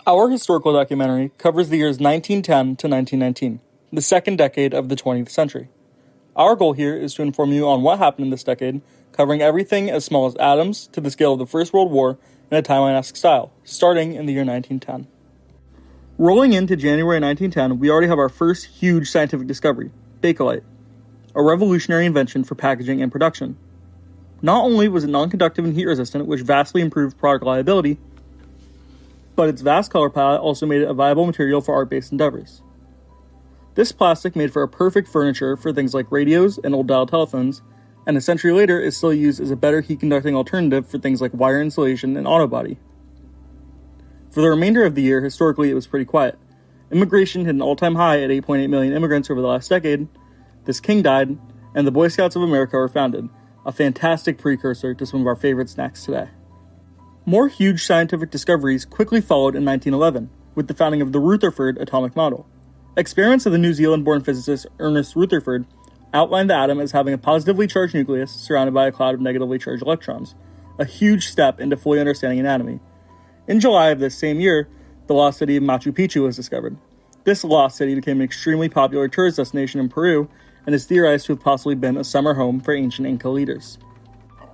Our historical documentary covers the years 1910 to 1919, the second decade of the 20th century. Our goal here is to inform you on what happened in this decade, covering everything as small as atoms to the scale of the First World War in a timeline-esque style, starting in the year 1910. Rolling into January 1910, we already have our first huge scientific discovery, Bakelite, a revolutionary invention for packaging and production. Not only was it non-conductive and heat-resistant, which vastly improved product reliability, but its vast color palette also made it a viable material for art-based endeavors. This plastic made for a perfect furniture for things like radios and old dial telephones, and a century later is still used as a better heat-conducting alternative for things like wire insulation and auto body. For the remainder of the year, historically, it was pretty quiet. Immigration hit an all-time high at 8.8 million immigrants over the last decade, this king died, and the Boy Scouts of America were founded, a fantastic precursor to some of our favorite snacks today. More huge scientific discoveries quickly followed in 1911, with the founding of the Rutherford atomic model. Experiments of the New Zealand-born physicist Ernest Rutherford outlined the atom as having a positively charged nucleus surrounded by a cloud of negatively charged electrons, a huge step into fully understanding anatomy. In July of this same year, the lost city of Machu Picchu was discovered. This lost city became an extremely popular tourist destination in Peru and is theorized to have possibly been a summer home for ancient Inca leaders.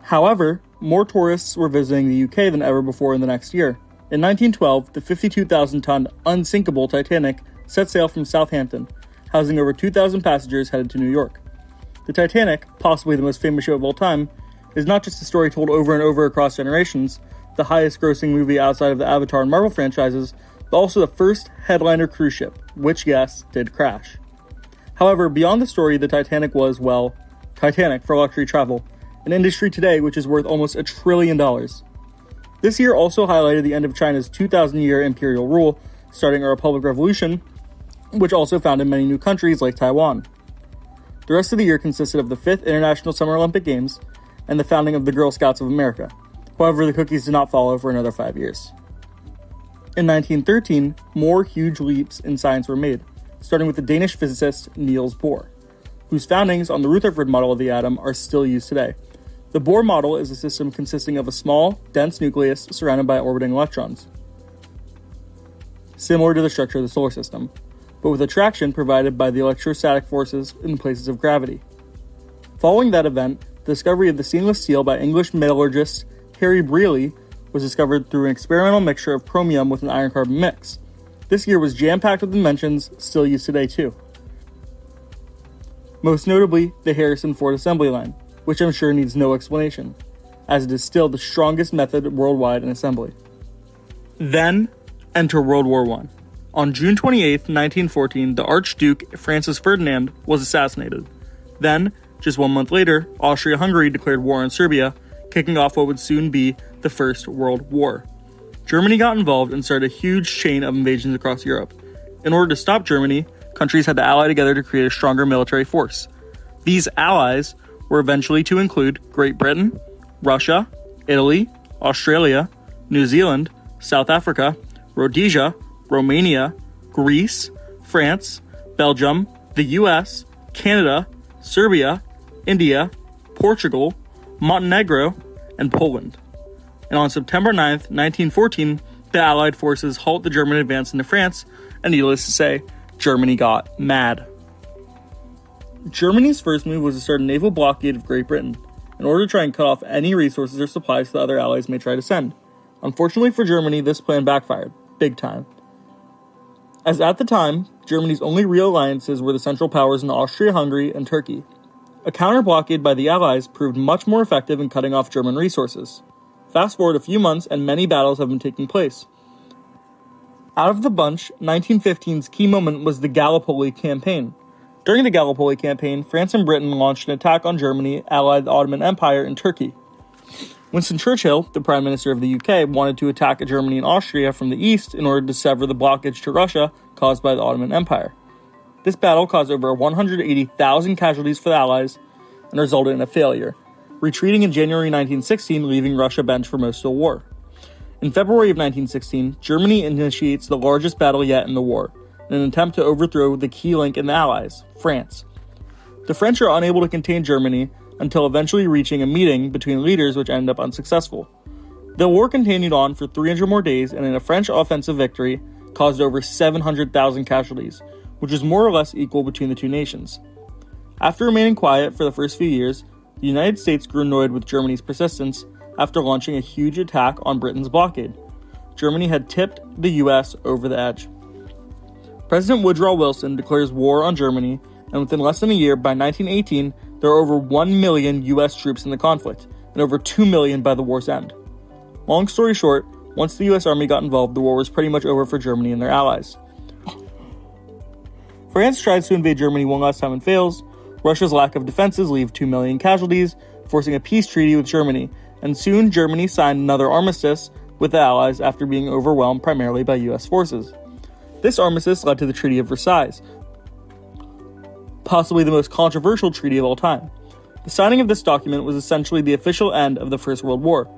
However, more tourists were visiting the UK than ever before in the next year. In 1912, the 52,000-ton unsinkable Titanic set sail from Southampton, housing over 2,000 passengers headed to New York. The Titanic, possibly the most famous show of all time, is not just a story told over and over across generations, the highest-grossing movie outside of the Avatar and Marvel franchises, but also the first headliner cruise ship, which, yes, did crash. However, beyond the story, the Titanic was, well, Titanic for luxury travel, an industry today which is worth almost $1 trillion. This year also highlighted the end of China's 2,000-year imperial rule, starting a Republic Revolution, which also founded many new countries like Taiwan. The rest of the year consisted of the 5th International Summer Olympic Games and the founding of the Girl Scouts of America. However, the cookies did not follow for another 5 years. In 1913, more huge leaps in science were made, starting with the Danish physicist Niels Bohr, whose foundings on the Rutherford model of the atom are still used today. The Bohr model is a system consisting of a small, dense nucleus surrounded by orbiting electrons, similar to the structure of the solar system, but with attraction provided by the electrostatic forces in places of gravity. Following that event, the discovery of the stainless steel by English metallurgist Harry Brearley was discovered through an experimental mixture of chromium with an iron-carbon mix. This year was jam-packed with inventions still used today too. Most notably, the Harrison Ford assembly line, which I'm sure needs no explanation, as it is still the strongest method worldwide in assembly. Then, enter World War I. On June 28, 1914, the Archduke Francis Ferdinand was assassinated. Then, just 1 month later, Austria-Hungary declared war on Serbia, kicking off what would soon be the First World War. Germany got involved and started a huge chain of invasions across Europe. In order to stop Germany, countries had to ally together to create a stronger military force. These allies were eventually to include Great Britain, Russia, Italy, Australia, New Zealand, South Africa, Rhodesia, Romania, Greece, France, Belgium, the US, Canada, Serbia, India, Portugal, Montenegro, and Poland. And on September 9th, 1914, the Allied forces halt the German advance into France, and needless to say, Germany got mad. Germany's first move was to start a naval blockade of Great Britain, in order to try and cut off any resources or supplies the other allies may try to send. Unfortunately for Germany, this plan backfired, big time. As at the time, Germany's only real alliances were the Central Powers in Austria-Hungary and Turkey. A counter-blockade by the Allies proved much more effective in cutting off German resources. Fast forward a few months and many battles have been taking place. Out of the bunch, 1915's key moment was the Gallipoli campaign. During the Gallipoli campaign, France and Britain launched an attack on Germany, allied the Ottoman Empire, and Turkey. Winston Churchill, the Prime Minister of the UK, wanted to attack Germany and Austria from the east in order to sever the blockage to Russia caused by the Ottoman Empire. This battle caused over 180,000 casualties for the Allies and resulted in a failure, retreating in January 1916, leaving Russia bent for most of the war. In February of 1916, Germany initiates the largest battle yet in the war, in an attempt to overthrow the key link in the Allies, France. The French are unable to contain Germany until eventually reaching a meeting between leaders which ended up unsuccessful. The war continued on for 300 more days, and in a French offensive victory, caused over 700,000 casualties, which is more or less equal between the two nations. After remaining quiet for the first few years, the United States grew annoyed with Germany's persistence after launching a huge attack on Britain's blockade. Germany had tipped the US over the edge. President Woodrow Wilson declares war on Germany, and within less than a year, by 1918, there are over 1 million US troops in the conflict, and over 2 million by the war's end. Long story short, once the US Army got involved, the war was pretty much over for Germany and their allies. France tries to invade Germany one last time and fails. Russia's lack of defenses leave 2 million casualties, forcing a peace treaty with Germany, and soon Germany signed another armistice with the Allies after being overwhelmed primarily by US forces. This armistice led to the Treaty of Versailles, possibly the most controversial treaty of all time. The signing of this document was essentially the official end of the First World War.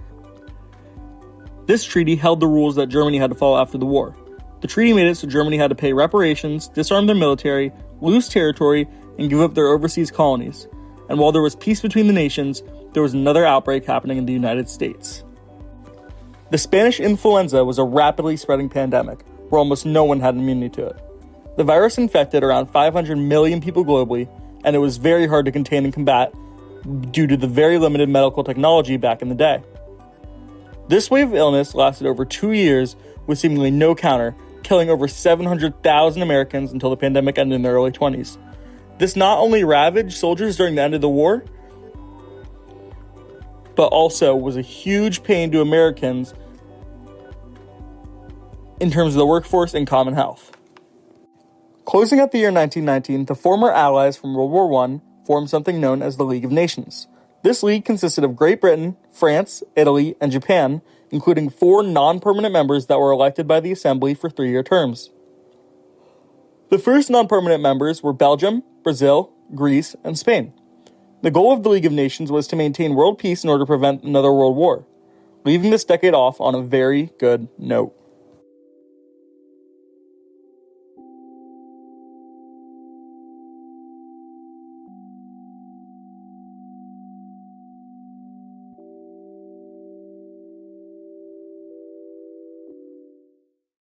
This treaty held the rules that Germany had to follow after the war. The treaty made it so Germany had to pay reparations, disarm their military, lose territory, and give up their overseas colonies. And while there was peace between the nations, there was another outbreak happening in the United States. The Spanish influenza was a rapidly spreading pandemic, where almost no one had immunity to it. The virus infected around 500 million people globally, and it was very hard to contain and combat due to the very limited medical technology back in the day. This wave of illness lasted over 2 years with seemingly no counter, killing over 700,000 Americans until the pandemic ended in the early 20s. This not only ravaged soldiers during the end of the war, but also was a huge pain to Americans in terms of the workforce and common health. Closing out the year 1919, the former allies from World War I formed something known as the League of Nations. This league consisted of Great Britain, France, Italy, and Japan, including 4 non-permanent members that were elected by the Assembly for 3-year terms. The first non-permanent members were Belgium, Brazil, Greece, and Spain. The goal of the League of Nations was to maintain world peace in order to prevent another world war, leaving this decade off on a very good note.